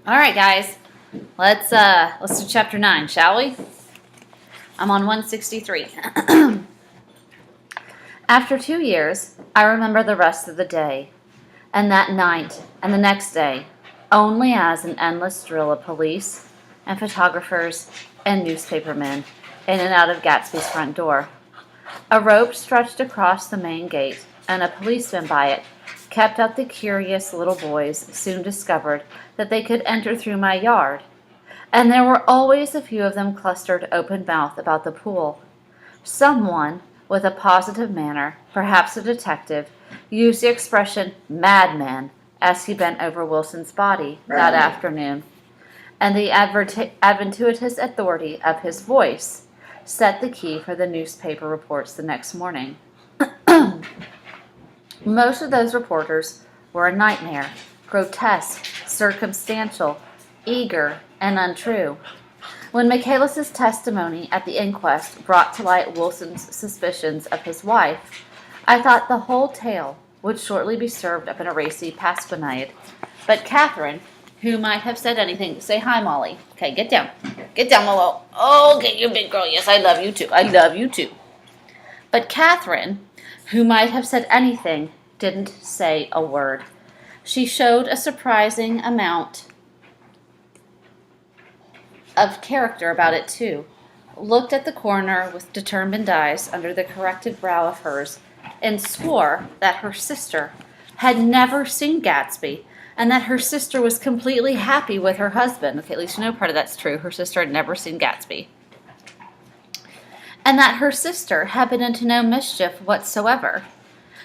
All right, guys. Let's do chapter 9, shall we? I'm on 163. After 2 years, I remember the rest of the day, and that night, and the next day, only as an endless drill of police and photographers and newspapermen in and out of Gatsby's front door. A rope stretched across the main gate, and a policeman by it kept up the curious little boys soon discovered that they could enter through my yard, and there were always a few of them clustered open-mouthed about the pool. Someone, with a positive manner, perhaps a detective, used the expression madman as he bent over Wilson's body that afternoon, and the adventitious authority of his voice set the key for the newspaper reports the next morning. Most of those reporters were a nightmare, grotesque, circumstantial, eager, and untrue. When Michaelis's testimony at the inquest brought to light Wilson's suspicions of his wife, I thought the whole tale would shortly be served up in a racy pasquinade. But Catherine, who might have said anything, say hi, Molly. Okay, get down. Get down, Lolo. Okay, you big girl. Yes, I love you too. I love you too. But Catherine, who might have said anything, didn't say a word. She showed a surprising amount of character about it, too. Looked at the coroner with determined eyes under the corrected brow of hers, and swore that her sister had never seen Gatsby, and that her sister was completely happy with her husband. Okay, at least you know part of that's true. Her sister had never seen Gatsby. And that her sister had been into no mischief whatsoever.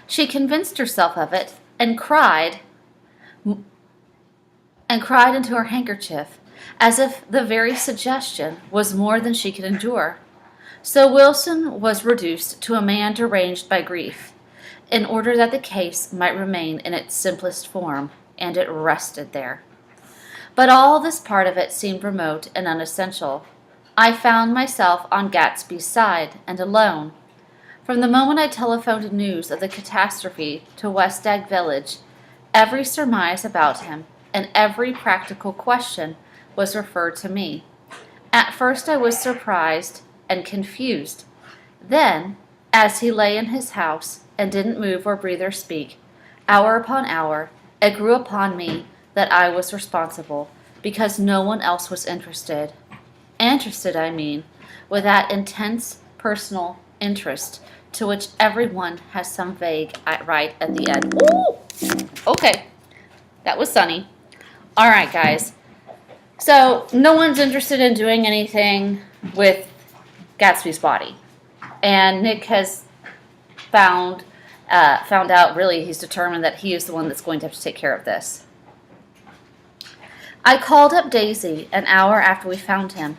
She convinced herself of it, and cried into her handkerchief, as if the very suggestion was more than she could endure. So Wilson was reduced to a man deranged by grief, in order that the case might remain in its simplest form, and it rested there. But all this part of it seemed remote and unessential. I found myself on Gatsby's side, and alone. From the moment I telephoned news of the catastrophe to West Egg Village, every surmise about him and every practical question was referred to me. At first I was surprised and confused. Then, as he lay in his house and didn't move or breathe or speak, hour upon hour, it grew upon me that I was responsible, because no one else was interested. Interested, I mean, with that intense personal interest to which everyone has some vague right at the end. Ooh! Okay, that was Sunny. All right, guys. So no one's interested in doing anything with Gatsby's body, and Nick has found out. Really, he's determined that he is the one that's going to have to take care of this. I called up Daisy an hour after we found him.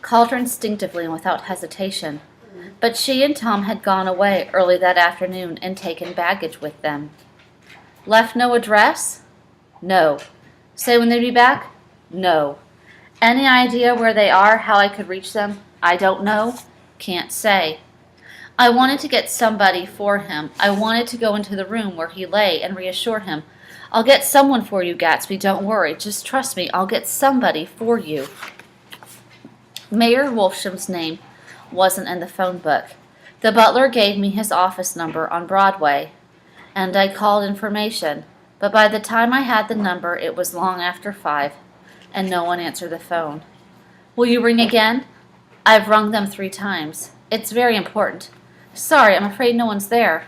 Called her instinctively and without hesitation. But she and Tom had gone away early that afternoon and taken baggage with them. Left no address? No. Say when they'd be back? No. Any idea where they are, how I could reach them? I don't know. Can't say. I wanted to get somebody for him. I wanted to go into the room where he lay and reassure him. I'll get someone for you, Gatsby. Don't worry. Just trust me. I'll get somebody for you. Mayor Wolfsham's name wasn't in the phone book. The butler gave me his office number on Broadway, and I called information, but by the time I had the number, it was long after 5, and no one answered the phone. Will you ring again? I've rung them 3 times. It's very important. Sorry, I'm afraid no one's there.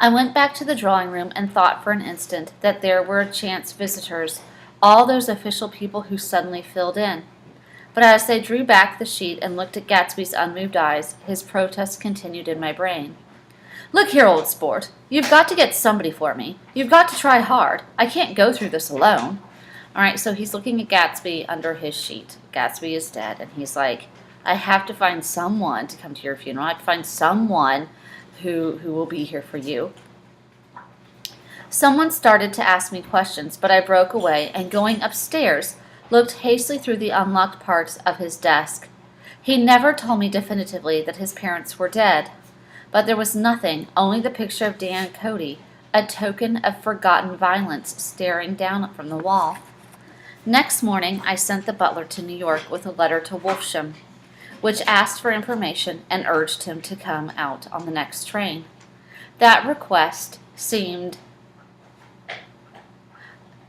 I went back to the drawing room and thought for an instant that there were chance visitors, all those official people who suddenly filled in. But as I drew back the sheet and looked at Gatsby's unmoved eyes, his protest continued in my brain. Look here, old sport. You've got to get somebody for me. You've got to try hard. I can't go through this alone. All right, so he's looking at Gatsby under his sheet. Gatsby is dead, and he's like, I have to find someone to come to your funeral. I have to find someone who will be here for you. Someone started to ask me questions, but I broke away, and going upstairs, looked hastily through the unlocked parts of his desk. He never told me definitively that his parents were dead, but there was nothing, only the picture of Dan Cody, a token of forgotten violence staring down from the wall. Next morning, I sent the butler to New York with a letter to Wolfsham, which asked for information and urged him to come out on the next train. That request seemed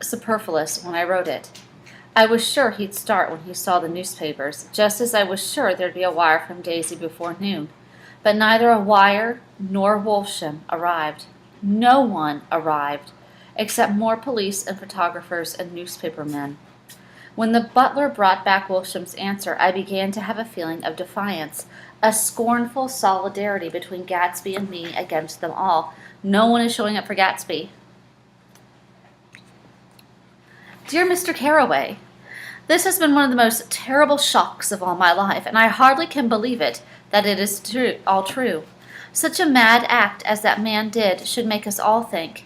superfluous when I wrote it. I was sure he'd start when he saw the newspapers, just as I was sure there'd be a wire from Daisy before noon. But neither a wire nor Wolfsham arrived. No one arrived, except more police and photographers and newspapermen. When the butler brought back Wolfsham's answer, I began to have a feeling of defiance, a scornful solidarity between Gatsby and me against them all. No one is showing up for Gatsby. Dear Mr. Carraway, this has been one of the most terrible shocks of all my life, and I hardly can believe it, that it is all true. Such a mad act as that man did should make us all think.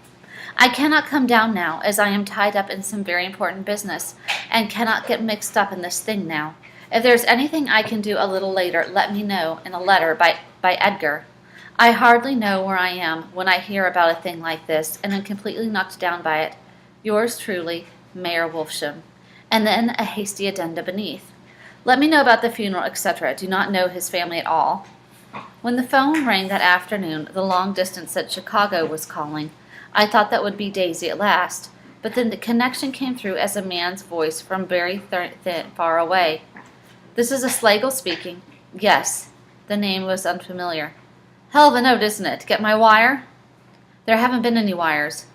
I cannot come down now, as I am tied up in some very important business, and cannot get mixed up in this thing now. If there is anything I can do a little later, let me know in a letter by Edgar. I hardly know where I am when I hear about a thing like this, and am completely knocked down by it. Yours truly, Mayor Wolfsham. And then a hasty addenda beneath. Let me know about the funeral, etc. Do not know his family at all. When the phone rang that afternoon, the long distance at Chicago was calling. I thought that would be Daisy at last, but then the connection came through as a man's voice from very far away. This is a Slagle speaking. Yes. The name was unfamiliar. Hell of a note, isn't it? Get my wire? There haven't been any wires.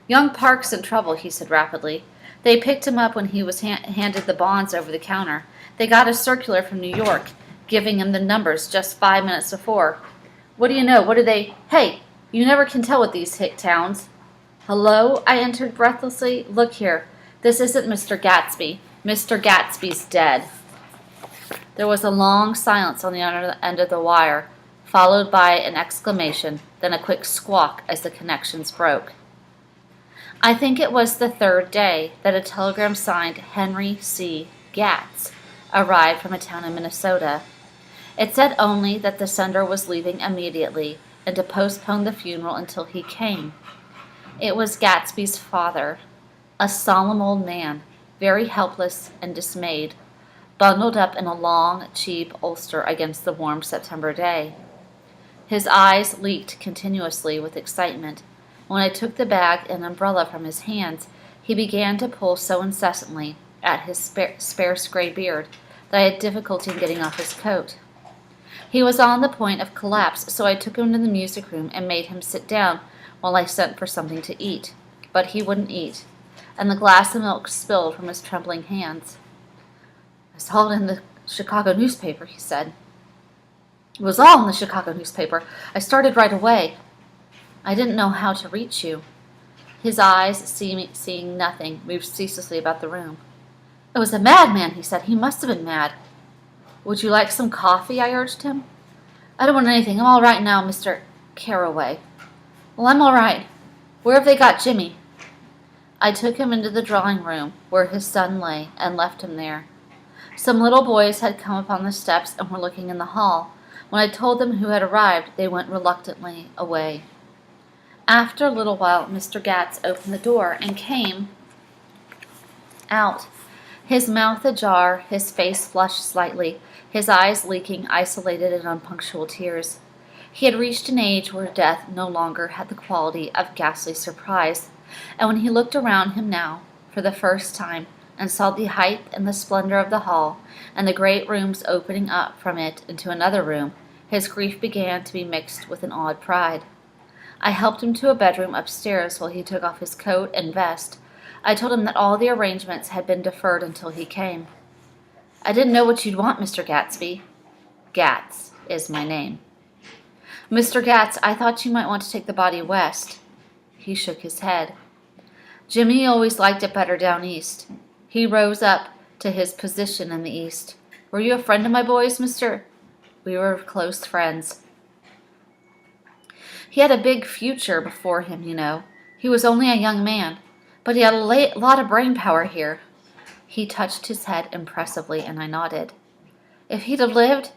Young Park's in trouble, he said rapidly. They picked him up when he was handed the bonds over the counter. They got a circular from New York, giving him the numbers just 5 minutes before. What do you know? What do they... Hey, you never can tell with these hick towns. Hello? I entered breathlessly. Look here. This isn't Mr. Gatsby. Mr. Gatsby's dead. There was a long silence on the other end of the wire, followed by an exclamation, then a quick squawk as the connections broke. I think it was the third day that a telegram signed Henry C. Gatz arrived from a town in Minnesota. It said only that the sender was leaving immediately and to postpone the funeral until he came. It was Gatsby's father, a solemn old man, very helpless and dismayed, bundled up in a long, cheap ulster against the warm September day. His eyes leaked continuously with excitement. When I took the bag and umbrella from his hands, he began to pull so incessantly at his sparse gray beard that I had difficulty in getting off his coat. He was on the point of collapse, so I took him to the music room and made him sit down while I sent for something to eat. But he wouldn't eat, and the glass of milk spilled from his trembling hands. I saw it in the Chicago newspaper, he said. It was all in the Chicago newspaper. I started right away. I didn't know how to reach you. His eyes, seeing nothing, moved ceaselessly about the room. It was a madman, he said. He must have been mad. Would you like some coffee? I urged him. I don't want anything. I'm all right now, Mr. Carraway. Well, I'm all right. Where have they got Jimmy? I took him into the drawing room where his son lay and left him there. Some little boys had come upon the steps and were looking in the hall. When I told them who had arrived, they went reluctantly away. After a little while, Mr. Gatz opened the door and came out, his mouth ajar, his face flushed slightly, his eyes leaking isolated and unpunctual tears. He had reached an age where death no longer had the quality of ghastly surprise, and when he looked around him now, for the first time, and saw the height and the splendor of the hall, and the great rooms opening up from it into another room, his grief began to be mixed with an awed pride. I helped him to a bedroom upstairs while he took off his coat and vest. I told him that all the arrangements had been deferred until he came. I didn't know what you'd want, Mr. Gatsby. Gatz is my name. Mr. Gatz, I thought you might want to take the body west. He shook his head. Jimmy always liked it better down east. He rose up to his position in the east. Were you a friend of my boy's, Mr.? We were close friends. He had a big future before him, you know. He was only a young man, but he had a lot of brain power here. He touched his head impressively, and I nodded. If he'd have lived,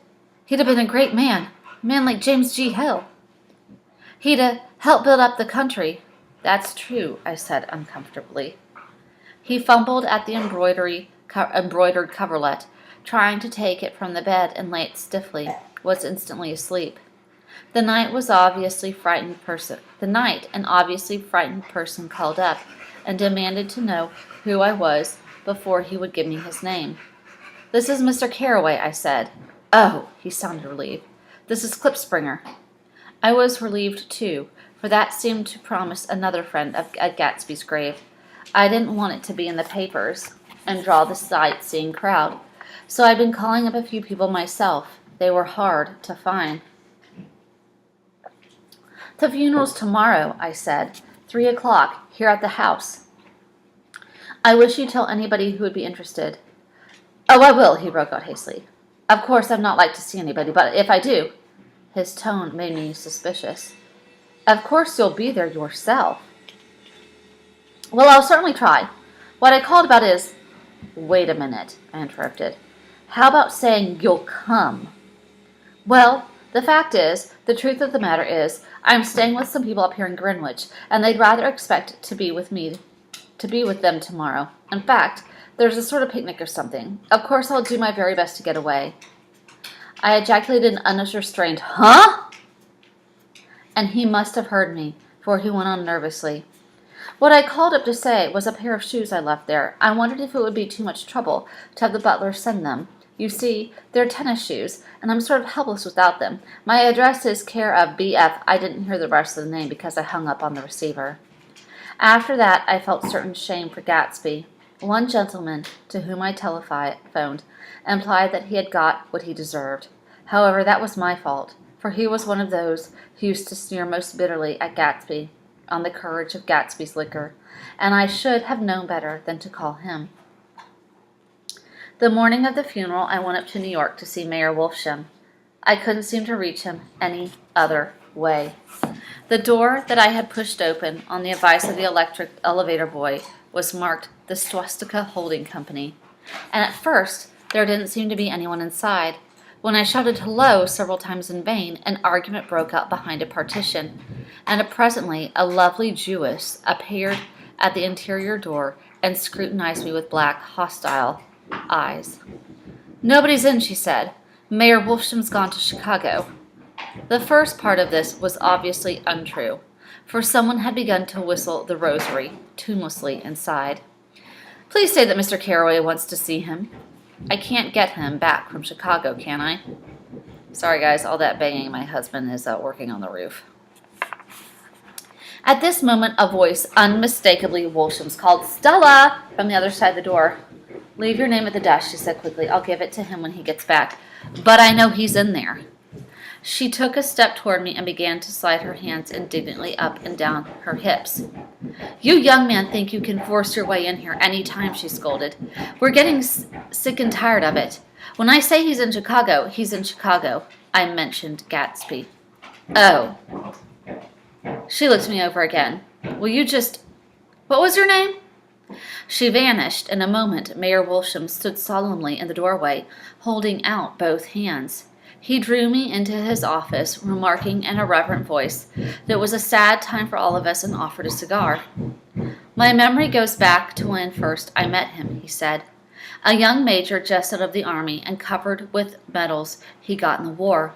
he'd have been a great man, a man like James G. Hill. He'd have helped build up the country. That's true, I said uncomfortably. He fumbled at the embroidered coverlet, trying to take it from the bed, and lay it stiffly, was instantly asleep. The night an obviously frightened person called up and demanded to know who I was before he would give me his name. "This is Mr. Carroway," I said. "Oh," he sounded relieved. "This is Klipspringer." I was relieved, too, for that seemed to promise another friend at Gatsby's grave. I didn't want it to be in the papers and draw the sightseeing crowd, so I'd been calling up a few people myself. They were hard to find. "The funeral's tomorrow," I said. 3 o'clock, here at the house. "I wish you'd tell anybody who would be interested." "Oh, I will," he broke out hastily. "Of course I'd not like to see anybody, but if I do—" His tone made me suspicious. "Of course you'll be there yourself." "Well, I'll certainly try. What I called about is—" "Wait a minute," I interrupted. "How about saying you'll come?" "Well, the truth of the matter is, I'm staying with some people up here in Greenwich, and they'd rather expect to be with them tomorrow. In fact, there's a sort of picnic or something. Of course, I'll do my very best to get away." I ejaculated an unrestrained, "Huh?" And he must have heard me, for he went on nervously. "What I called up to say was a pair of shoes I left there. I wondered if it would be too much trouble to have the butler send them. You see, they're tennis shoes, and I'm sort of helpless without them. My address is care of B.F. I didn't hear the rest of the name because I hung up on the receiver. After that, I felt certain shame for Gatsby. One gentleman, to whom I telephoned, implied that he had got what he deserved. However, that was my fault, for he was one of those who used to sneer most bitterly at Gatsby on the courage of Gatsby's liquor, and I should have known better than to call him. The morning of the funeral, I went up to New York to see Mayor Wolfsham. I couldn't seem to reach him any other way. The door that I had pushed open on the advice of the electric elevator boy was marked the Swastika Holding Company, and at first there didn't seem to be anyone inside. When I shouted hello several times in vain, an argument broke out behind a partition, and presently a lovely Jewess appeared at the interior door and scrutinized me with black, hostile eyes. "Nobody's in," she said. "Mayor Wolfsham's gone to Chicago." The first part of this was obviously untrue, for someone had begun to whistle the rosary tunelessly inside. "Please say that Mr. Carroway wants to see him. I can't get him back from Chicago, can I?" Sorry, guys, all that banging. My husband is working on the roof. At this moment, a voice, unmistakably Wolfsham's, called, "Stella!" from the other side of the door. "Leave your name at the desk," she said quickly. "I'll give it to him when he gets back. But I know he's in there." She took a step toward me and began to slide her hands indignantly up and down her hips. "You young men think you can force your way in here any time," she scolded. "We're getting sick and tired of it. When I say he's in Chicago, he's in Chicago." I mentioned Gatsby. "Oh." She looked me over again. "Will you just... What was your name?" She vanished. In a moment, Mayor Wolfsham stood solemnly in the doorway, holding out both hands. He drew me into his office, remarking in a reverent voice that it was a sad time for all of us, and offered a cigar. "My memory goes back to when first I met him," he said. "A young major just out of the army and covered with medals he got in the war.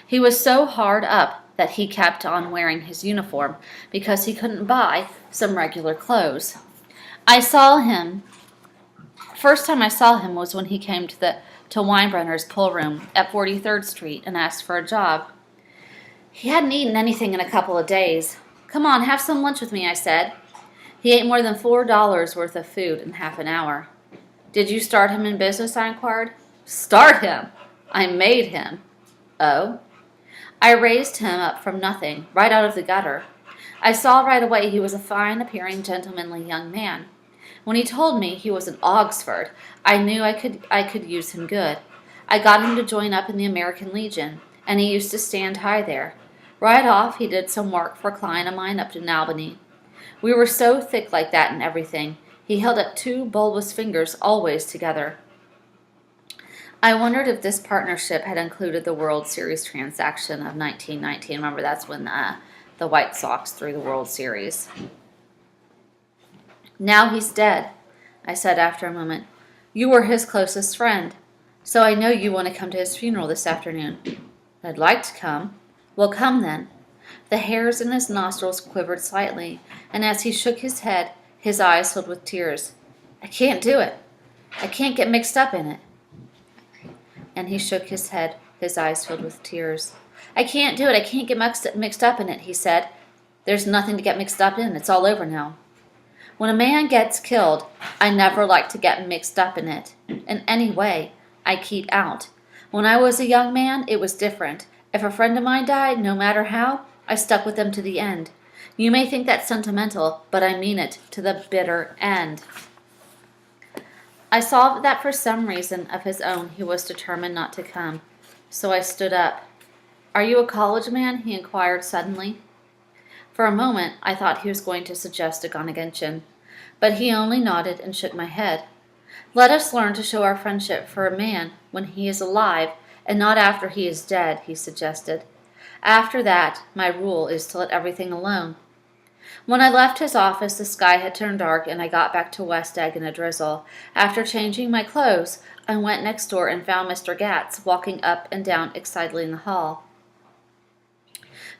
He was so hard up that he kept on wearing his uniform because he couldn't buy some regular clothes. First time I saw him was when he came to Weinbrenner's pool room at 43rd Street and asked for a job. He hadn't eaten anything in a couple of days. 'Come on, have some lunch with me,' I said. He ate more than $4 worth of food in half an hour. 'Did you start him in business?' I inquired. 'Start him? I made him.' 'Oh?' I raised him up from nothing, right out of the gutter. I saw right away he was a fine-appearing, gentlemanly young man. When he told me he was at Oxford, I knew I could use him good. I got him to join up in the American Legion, and he used to stand high there. Right off, he did some work for a client of mine up in Albany. We were so thick like that and everything. He held up two bulbous fingers always together." I wondered if this partnership had included the World Series transaction of 1919. Remember, that's when the White Sox threw the World Series. "Now he's dead. I said after a moment. "You were his closest friend, so I know you want to come to his funeral this afternoon." "I'd like to come." "Well, come then." The hairs in his nostrils quivered slightly, and as he shook his head, his eyes filled with tears. "I can't do it. I can't get mixed up in it." And he shook his head, his eyes filled with tears. "I can't do it. I can't get mixed up in it," he said. "There's nothing to get mixed up in. It's all over now. When a man gets killed, I never like to get mixed up in it. In any way, I keep out. When I was a young man, it was different. If a friend of mine died, no matter how, I stuck with them to the end. You may think that's sentimental, but I mean it to the bitter end." I saw that for some reason of his own he was determined not to come, so I stood up. "Are you a college man?" he inquired suddenly. For a moment I thought he was going to suggest a Gonigention, but he only nodded and shook my head. "Let us learn to show our friendship for a man when he is alive and not after he is dead," he suggested. "After that, my rule is to let everything alone." When I left his office, the sky had turned dark, and I got back to West Egg in a drizzle. After changing my clothes, I went next door and found Mr. Gatz walking up and down excitedly in the hall.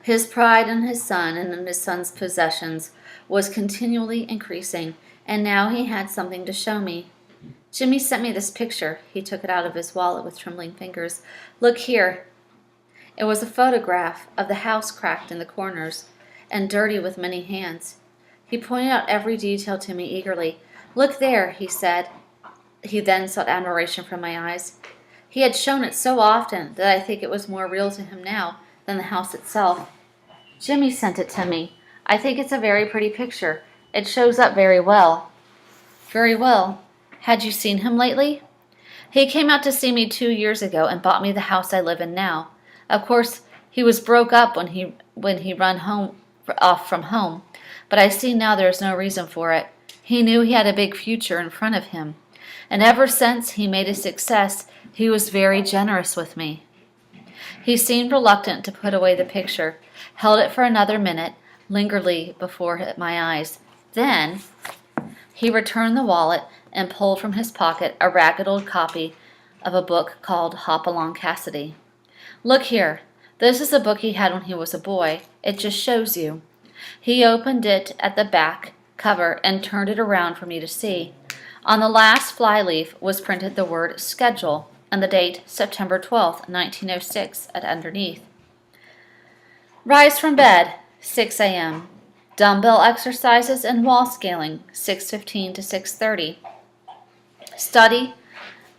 His pride in his son and in his son's possessions was continually increasing, and now he had something to show me. "Jimmy sent me this picture." He took it out of his wallet with trembling fingers. "Look here." It was a photograph of the house cracked in the corners and dirty with many hands. He pointed out every detail to me eagerly. "Look there," he said. He then sought admiration from my eyes. He had shown it so often that I think it was more real to him now than the house itself. "Jimmy sent it to me. I think it's a very pretty picture. It shows up very well." "Very well. Had you seen him lately?" "He came out to see me 2 years ago and bought me the house I live in now. Of course, he was broke up when he run off from home, but I see now there is no reason for it. He knew he had a big future in front of him, and ever since he made a success, he was very generous with me." He seemed reluctant to put away the picture, held it for another minute, lingeringly before my eyes. Then he returned the wallet and pulled from his pocket a ragged old copy of a book called Hopalong Cassidy. "Look here. This is a book he had when he was a boy. It just shows you." He opened it at the back cover and turned it around for me to see. On the last flyleaf was printed the word "Schedule" and the date September 12th, 1906, at underneath. "Rise from bed, 6 a.m. Dumbbell exercises and wall scaling, 6:15 to 6:30. Study,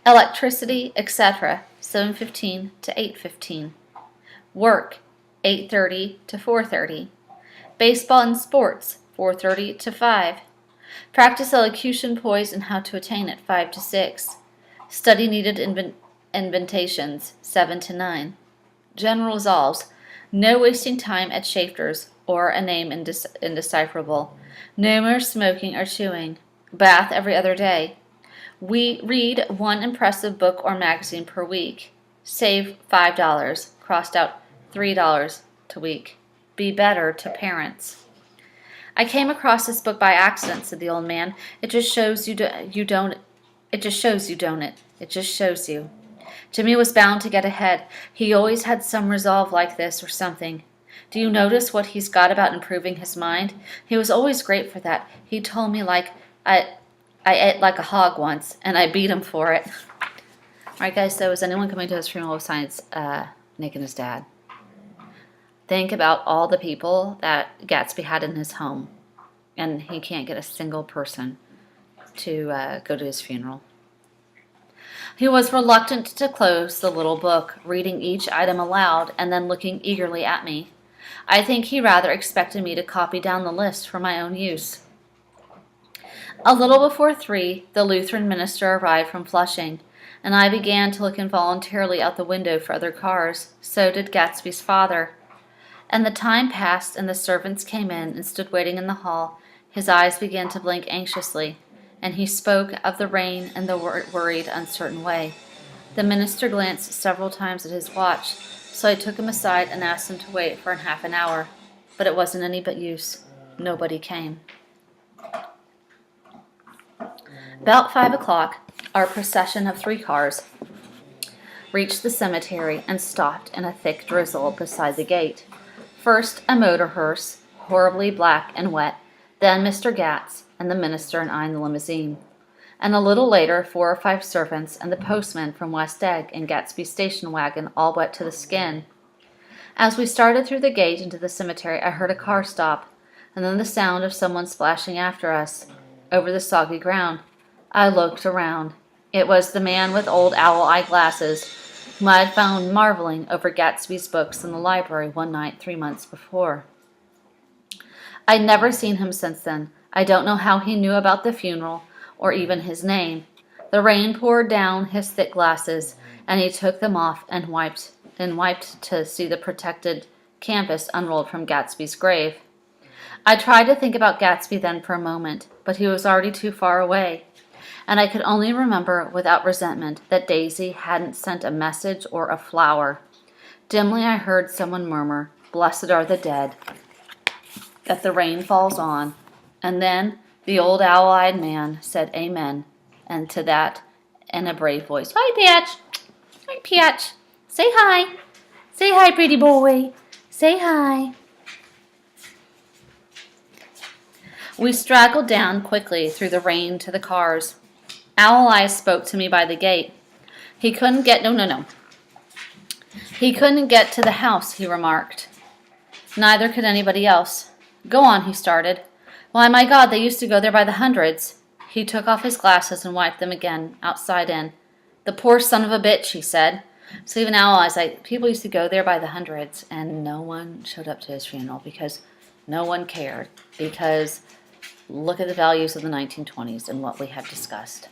electricity, etc., 7:15 to 8:15. Work, 8:30 to 4:30. Baseball and sports, 4:30 to 5. Practice elocution, poise, and how to attain it, 5 to 6. Study needed inventations, 7 to 9. General resolves, no wasting time at Schaefter's or a name indecipherable. No more smoking or chewing. Bath every other day. We read one impressive book or magazine per week. Save $5. Crossed out $3 to week. Be better to parents. "I came across this book by accident," said the old man. It just shows you don't it? It just shows you." Jimmy was bound to get ahead. He always had some resolve like this or something. "Do you notice what he's got about improving his mind? He was always great for that. He told me I ate like a hog once, and I beat him for it." All right, guys, so is anyone coming to his funeral besides Nick and his dad? Think about all the people that Gatsby had in his home, and he can't get a single person to go to his funeral. He was reluctant to close the little book, reading each item aloud and then looking eagerly at me. I think he rather expected me to copy down the list for my own use. A little before 3, the Lutheran minister arrived from Flushing, and I began to look involuntarily out the window for other cars. So did Gatsby's father. And the time passed, and the servants came in and stood waiting in the hall. His eyes began to blink anxiously, and he spoke of the rain in the worried, uncertain way. The minister glanced several times at his watch, so I took him aside and asked him to wait for half an hour. But it wasn't any but use. Nobody came. About 5 o'clock, our procession of 3 cars reached the cemetery and stopped in a thick drizzle beside the gate. First, a motor hearse, horribly black and wet, then Mr. Gatz and the minister and I in the limousine. And a little later, 4 or 5 servants and the postman from West Egg in Gatsby's station wagon, all wet to the skin. As we started through the gate into the cemetery, I heard a car stop, and then the sound of someone splashing after us over the soggy ground. I looked around. It was the man with old owl eye glasses, whom I had found marveling over Gatsby's books in the library one night 3 months before. I'd never seen him since then. I don't know how he knew about the funeral, or even his name. The rain poured down his thick glasses, and he took them off and wiped to see the protected canvas unrolled from Gatsby's grave. I tried to think about Gatsby then for a moment, but he was already too far away, and I could only remember without resentment that Daisy hadn't sent a message or a flower. Dimly I heard someone murmur, "Blessed are the dead," that the rain falls on, and then the old owl-eyed man said amen, and to that in a brave voice, "Hi, Patch! Hi, Patch! Say hi! Say hi, pretty boy! Say hi!" We straggled down quickly through the rain to the cars. Owl Eyes spoke to me by the gate. He couldn't get He couldn't get to the house, he remarked. Neither could anybody else. "Go on," he started. "Why, my God, they used to go there by the hundreds." He took off his glasses and wiped them again, outside in. "The poor son of a bitch," he said. So even Owl Eyes, people used to go there by the hundreds, and no one showed up to his funeral because no one cared. Because look at the values of the 1920s and what we have discussed.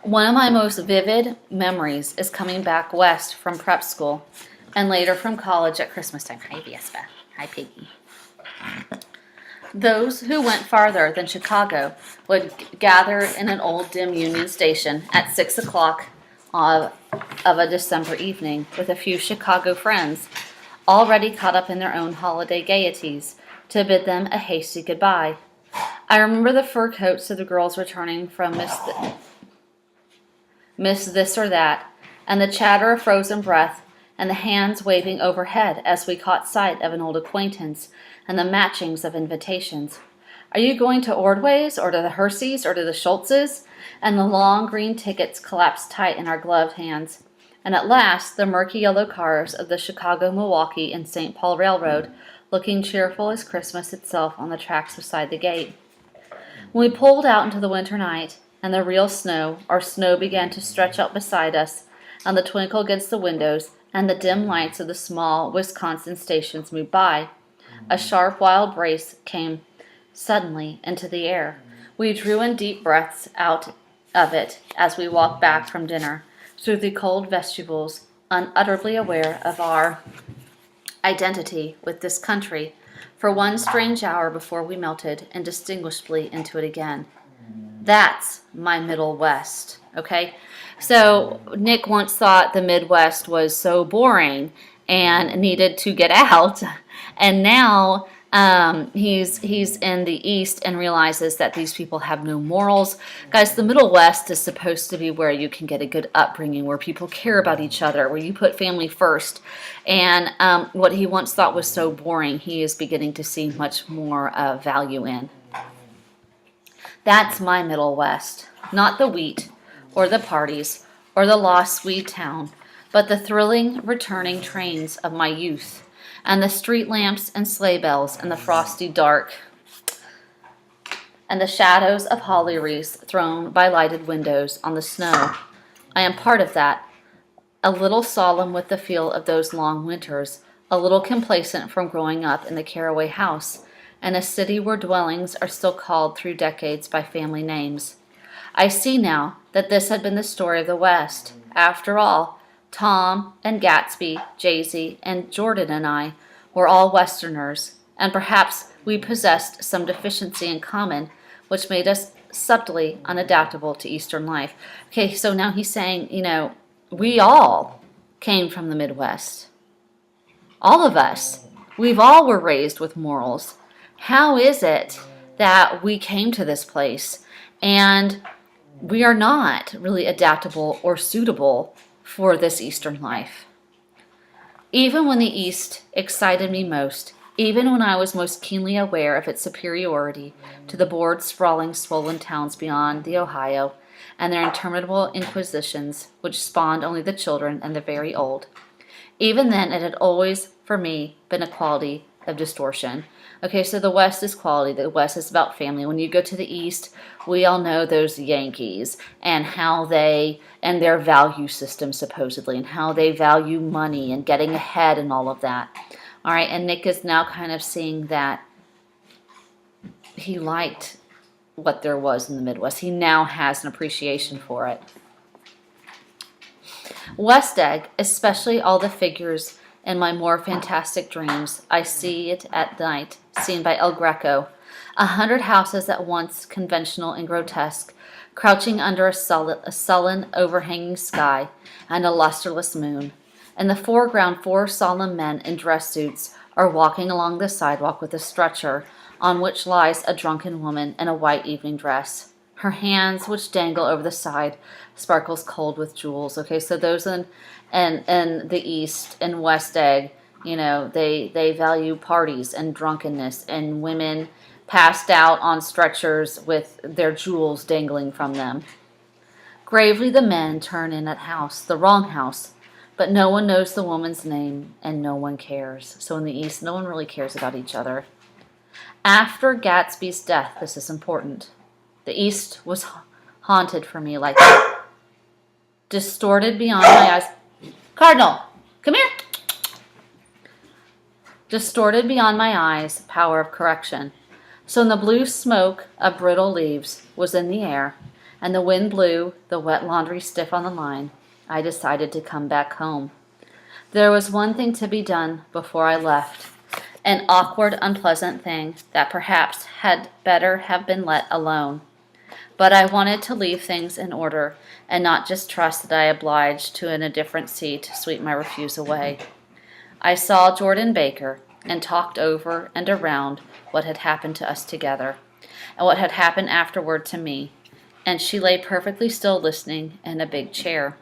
One of my most vivid memories is coming back west from prep school and later from college at Christmas time. Hi, Vespa. Hi, Piggy. Those who went farther than Chicago would gather in an old dim Union Station at 6 o'clock of a December evening with a few Chicago friends, already caught up in their own holiday gaieties, to bid them a hasty goodbye. I remember the fur coats of the girls returning from Miss This or That, and the chatter of frozen breath, and the hands waving overhead as we caught sight of an old acquaintance, and the matchings of invitations. "Are you going to Ordway's, or to the Herseys, or to the Schultzes?" And the long green tickets collapsed tight in our gloved hands. And at last, the murky yellow cars of the Chicago, Milwaukee, and St. Paul Railroad, looking cheerful as Christmas itself on the tracks beside the gate. When we pulled out into the winter night, and the real snow, our snow began to stretch out beside us, and the twinkle against the windows, and the dim lights of the small Wisconsin stations moved by, a sharp wild breeze came suddenly into the air. We drew in deep breaths out of it as we walked back from dinner, through the cold vestibules, unutterably aware of our identity with this country, for one strange hour before we melted indistinguishably into it again. That's my Middle West, okay? So Nick once thought the Midwest was so boring and needed to get out, and now he's in the East and realizes that these people have no morals. Guys, the Middle West is supposed to be where you can get a good upbringing, where people care about each other, where you put family first. And what he once thought was so boring, he is beginning to see much more value in. That's my Middle West, not the wheat or the parties or the lost Swede town, but the thrilling returning trains of my youth, and the street lamps and sleigh bells and the frosty dark, and the shadows of holly wreaths thrown by lighted windows on the snow. I am part of that, a little solemn with the feel of those long winters, a little complacent from growing up in the Caraway house, and a city where dwellings are still called through decades by family names. I see now that this had been the story of the West. After all, Tom and Gatsby, Jay-Z, and Jordan and I were all Westerners, and perhaps we possessed some deficiency in common, which made us subtly unadaptable to Eastern life. Okay, so now he's saying, we all came from the Midwest. All of us. We've all were raised with morals. How is it that we came to this place and we are not really adaptable or suitable for this Eastern life. Even when the East excited me most, even when I was most keenly aware of its superiority to the bored, sprawling, swollen towns beyond the Ohio and their interminable inquisitions, which spawned only the children and the very old, even then it had always, for me, been a quality of distortion. Okay, so the West is quality. The West is about family. When you go to the East, we all know those Yankees and how they, and their value system supposedly, and how they value money and getting ahead and all of that. All right, and Nick is now kind of seeing that he liked what there was in the Midwest. He now has an appreciation for it. West Egg, especially all the figures in my more fantastic dreams, I see it at night, seen by El Greco. 100 houses at once conventional and grotesque, crouching under a sullen, overhanging sky and a lusterless moon. In the foreground, 4 solemn men in dress suits are walking along the sidewalk with a stretcher on which lies a drunken woman in a white evening dress. Her hands, which dangle over the side, sparkles cold with jewels. Okay, so those in the East and West Egg, you know, they value parties and drunkenness and women passed out on stretchers with their jewels dangling from them. Gravely the men turn in at house, the wrong house, but no one knows the woman's name and no one cares. So in the East, no one really cares about each other. After Gatsby's death, this is important, the East was haunted for me like that. Distorted beyond my eyes. Cardinal, come here. Distorted beyond my eyes, power of correction. So in the blue smoke of brittle leaves was in the air, and the wind blew the wet laundry stiff on the line, I decided to come back home. There was one thing to be done before I left, an awkward, unpleasant thing that perhaps had better have been let alone. But I wanted to leave things in order and not just trust that I obliged to an indifferent sea to sweep my refuse away. I saw Jordan Baker and talked over and around what had happened to us together and what had happened afterward to me, and she lay perfectly still listening in a big chair.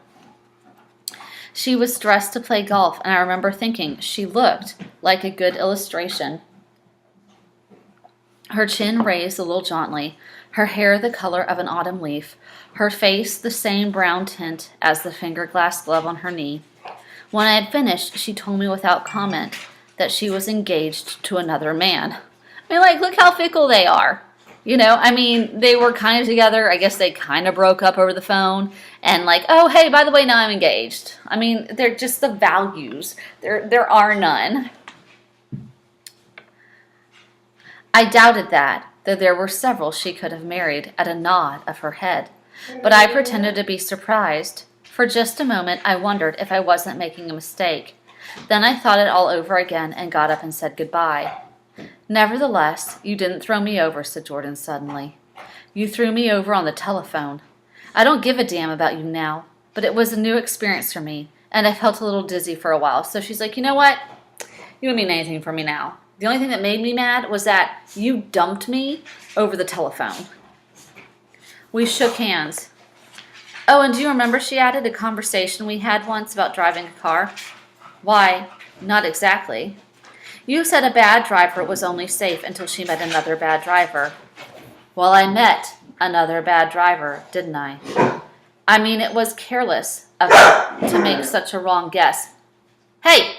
She was dressed to play golf, and I remember thinking she looked like a good illustration. Her chin raised a little jauntily, her hair the color of an autumn leaf, her face the same brown tint as the finger-glass glove on her knee. When I had finished, she told me without comment that she was engaged to another man. I mean, like, look how fickle they are. You know, I mean, they were kind of together. I guess they kind of broke up over the phone. And like, oh, hey, by the way, now I'm engaged. I mean, they're just the values. There are none. I doubted that, though there were several she could have married at a nod of her head. But I pretended to be surprised. For just a moment, I wondered if I wasn't making a mistake. Then I thought it all over again and got up and said goodbye. Nevertheless, you didn't throw me over, said Jordan suddenly. You threw me over on the telephone. I don't give a damn about you now, but it was a new experience for me, and I felt a little dizzy for a while. So she's like, you know what? You don't mean anything for me now. The only thing that made me mad was that you dumped me over the telephone. We shook hands. Oh, and do you remember, she added, a conversation we had once about driving a car? Why, not exactly. You said a bad driver was only safe until she met another bad driver. Well, I met another bad driver, didn't I? I mean, it was careless of her to make such a wrong guess. Hey,